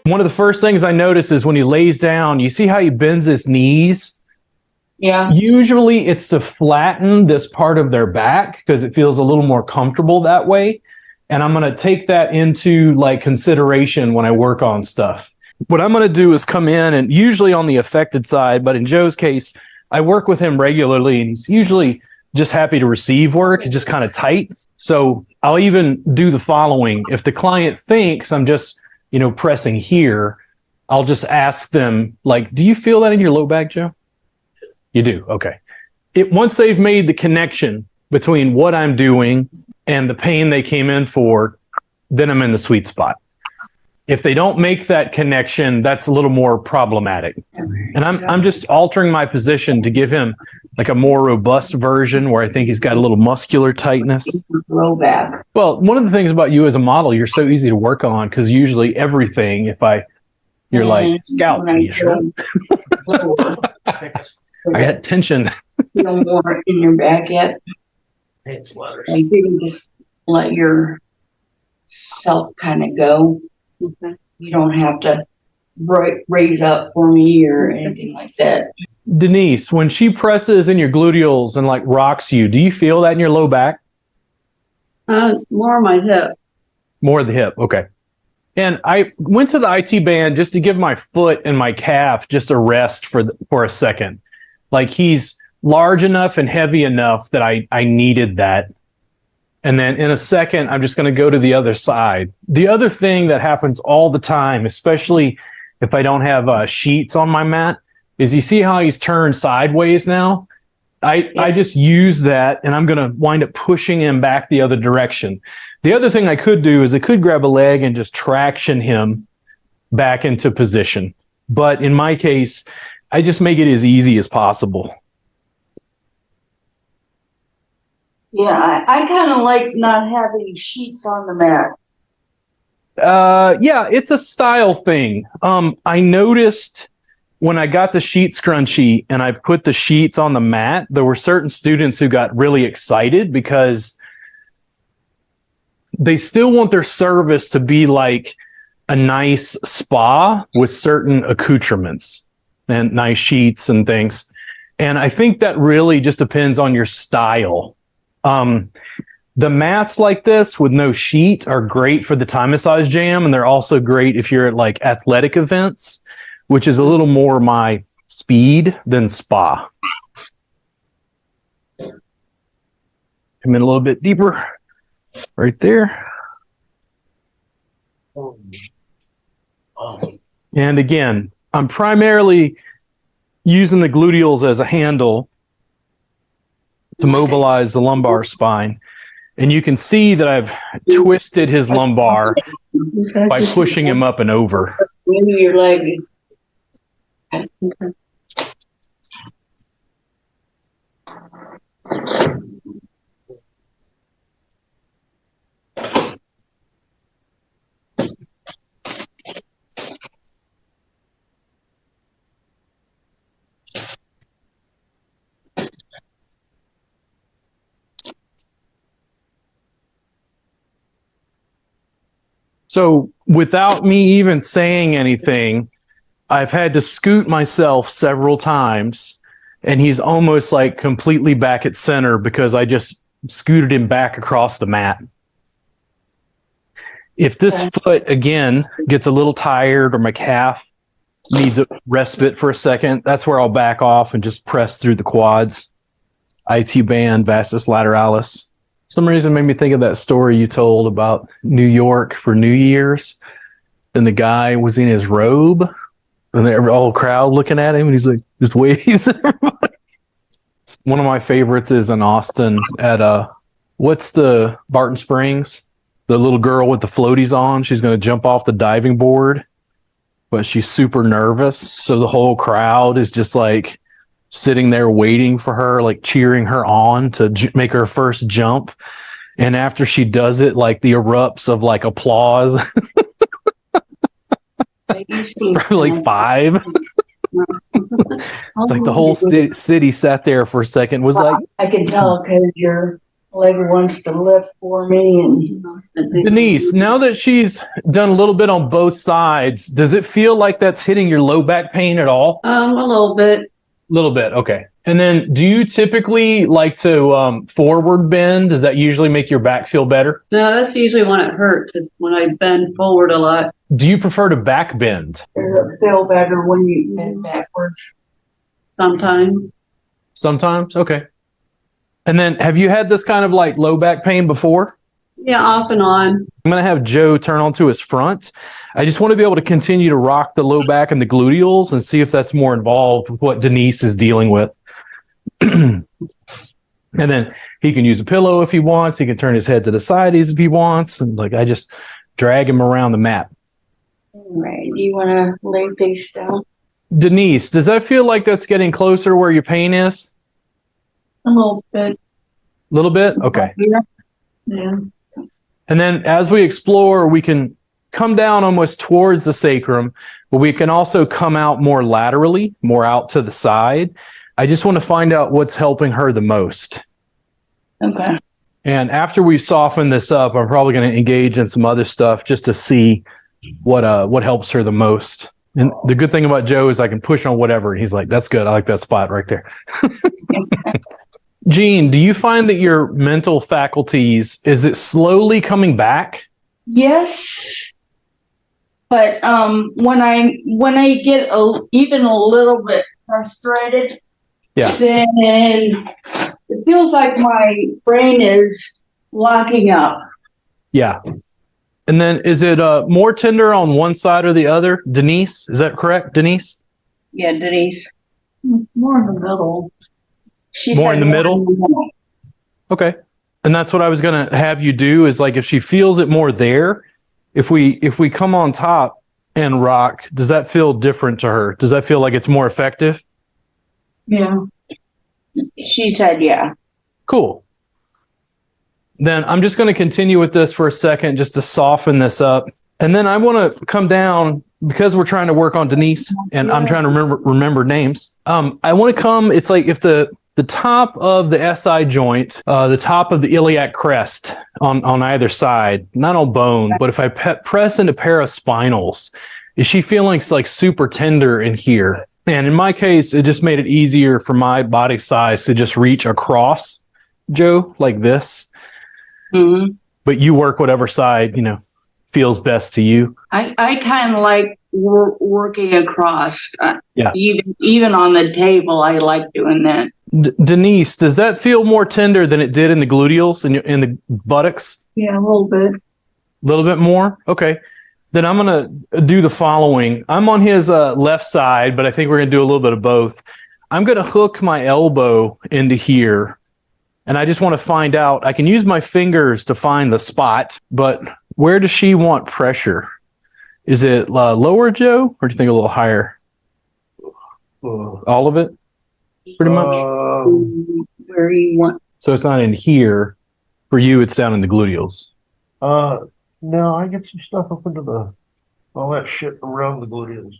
One of the first things I notice is when he lays down, you see how he bends his knees? Yeah. Usually it's to flatten this part of their back because it feels a little more comfortable that way. And I'm going to take that into like consideration when I work on stuff. What I'm going to do is come in and usually on the affected side, but in Joe's case, I work with him regularly and he's usually just happy to receive work. It's just kind of tight. So I'll even do the following. If the client thinks I'm just, pressing here, I'll just ask them like, do you feel that in your low back, Joe? You do. Okay. Once they've made the connection between what I'm doing and the pain they came in for, then I'm in the sweet spot. If they don't make that connection, that's a little more problematic. And I'm just altering my position to give him like a more robust version where I think he's got a little muscular tightness. Low back. Well, one of the things about you as a model, you're so easy to work on because usually everything, you're like, Scout, are you sure? I got tension. No more in your back yet. It's letters. Like you can just let yourself kind of go. You don't have to raise up for me or anything like that. Denise, when she presses in your gluteals and like rocks you, do you feel that in your low back? More on my hip. More of the hip. Okay. And I went to the IT band just to give my foot and my calf just a rest for a second. Like he's large enough and heavy enough that I needed that. And then in a second, I'm just going to go to the other side. The other thing that happens all the time, especially if I don't have sheets on my mat, is you see how he's turned sideways now? I just use that and I'm going to wind up pushing him back the other direction. The other thing I could do is I could grab a leg and just traction him back into position. But in my case, I just make it as easy as possible. Yeah, I kind of like not having sheets on the mat. Yeah, it's a style thing. I noticed when I got the sheet scrunchie and I put the sheets on the mat, there were certain students who got really excited because they still want their service to be like a nice spa with certain accoutrements and nice sheets and things. And I think that really just depends on your style. The mats like this with no sheet are great for the Thai massage jam, and they're also great if you're at like athletic events, which is a little more my speed than spa. Come in a little bit deeper, right there. And again, I'm primarily using the gluteals as a handle to mobilize the lumbar spine. And you can see that I've twisted his lumbar by pushing him up and over. Maybe your leg. So without me even saying anything, I've had to scoot myself several times, and he's almost like completely back at center because I just scooted him back across the mat. If this foot, again, gets a little tired or my calf needs a respite for a second, that's where I'll back off and just press through the quads. IT band, vastus lateralis. For some reason, it made me think of that story you told about New York for New Year's. And the guy was in his robe, and the whole crowd looking at him, and he's like, just waves at everybody. One of my favorites is in Austin at what's the Barton Springs? The little girl with the floaties on, she's going to jump off the diving board, but she's super nervous. So the whole crowd is just like sitting there waiting for her, like cheering her on to make her first jump. And after she does it, like the erupts of like applause. It's probably like 5. It's like the whole city sat there for a second. Was like, I can tell because your leg wants to lift for me. And Denise, now that she's done a little bit on both sides, does it feel like that's hitting your low back pain at all? A little bit. A little bit, okay. And then do you typically like to forward bend? Does that usually make your back feel better? No, that's usually when it hurts, is when I bend forward a lot. Do you prefer to back bend? does it feel better when you bend backwards? Sometimes. Sometimes? Okay. And then have you had this kind of like low back pain before? Yeah, off and on. I'm going to have Joe turn onto his front. I just want to be able to continue to rock the low back and the gluteals and see if that's more involved with what Denise is dealing with. And then he can use a pillow if he wants. He can turn his head to the side if he wants. And like, I just drag him around the mat. All right. Do you want to lay face down? Denise, does that feel like that's getting closer where your pain is? A little bit. A little bit? Okay. Yeah. And then as we explore, we can come down almost towards the sacrum, but we can also come out more laterally, more out to the side. I just want to find out what's helping her the most. Okay. And after we soften this up, I'm probably going to engage in some other stuff just to see what helps her the most. And the good thing about Joe is I can push on whatever. He's like, that's good. I like that spot right there. Jean, do you find that your mental faculties, is it slowly coming back? Yes. But when I get even a little bit frustrated, then it feels like my brain is locking up. Yeah. And then is it more tender on one side or the other? Denise, is that correct, Denise? Yeah, Denise. More in the middle. More in the middle? Okay. And that's what I was going to have you do is like if she feels it more there, if we come on top and rock, does that feel different to her? Does that feel like it's more effective? Yeah. She said yeah. Cool. Then I'm just going to continue with this for a second just to soften this up. And then I want to come down because we're trying to work on Denise and I'm trying to remember names. I want to come, it's like if the top of the SI joint, the top of the iliac crest on either side, not on bone, but if I press into paraspinals, is she feeling like super tender in here? And in my case, it just made it easier for my body size to just reach across, Joe, like this. Mm-hmm. But you work whatever side, feels best to you. I kind of like working across. Yeah. Even on the table, I like doing that. Denise, does that feel more tender than it did in the gluteals and in the buttocks? Yeah, a little bit. A little bit more? Okay. Then I'm going to do the following. I'm on his left side, but I think we're going to do a little bit of both. I'm going to hook my elbow into here, and I just want to find out. I can use my fingers to find the spot, but where does she want pressure? Is it lower, Joe, or do you think a little higher? All of it? Pretty much? Where you want. So it's not in here. For you, it's down in the gluteals. No, I get some stuff up into all that shit around the gluteals.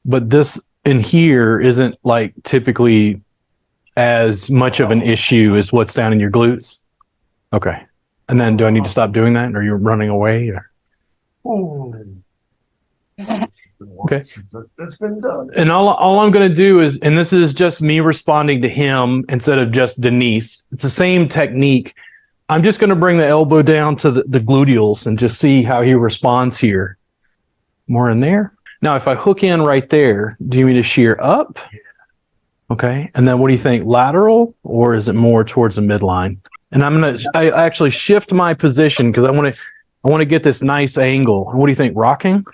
But this in here isn't like typically as much of an issue as what's down in your glutes. Okay. And then do I need to stop doing that? Or you're running away? Or? Okay. That's been done. And all I'm going to do is, and this is just me responding to him instead of just Denise. It's the same technique. I'm just going to bring the elbow down to the gluteals and just see how he responds here. More in there. Now, if I hook in right there, do you mean to shear up? Yeah. Okay. And then what do you think? Lateral, or is it more towards the midline? And I actually shift my position because I want to get this nice angle. What do you think? Rocking?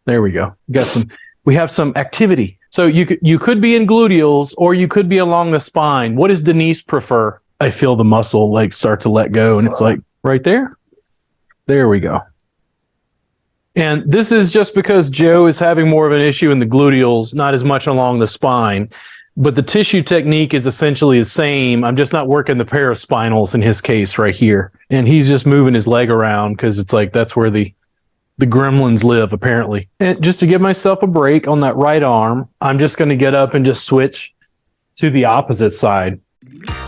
There we go. We have some activity. So you could be in gluteals or you could be along the spine. What does Denise prefer? I feel the muscle like start to let go, and it's like right there. There we go. And this is just because Joe is having more of an issue in the gluteals, not as much along the spine. But the tissue technique is essentially the same. I'm just not working the paraspinals in his case right here. And he's just moving his leg around because it's like that's where the gremlins live, apparently. And just to give myself a break on that right arm, I'm just going to get up and just switch to the opposite side. Bye.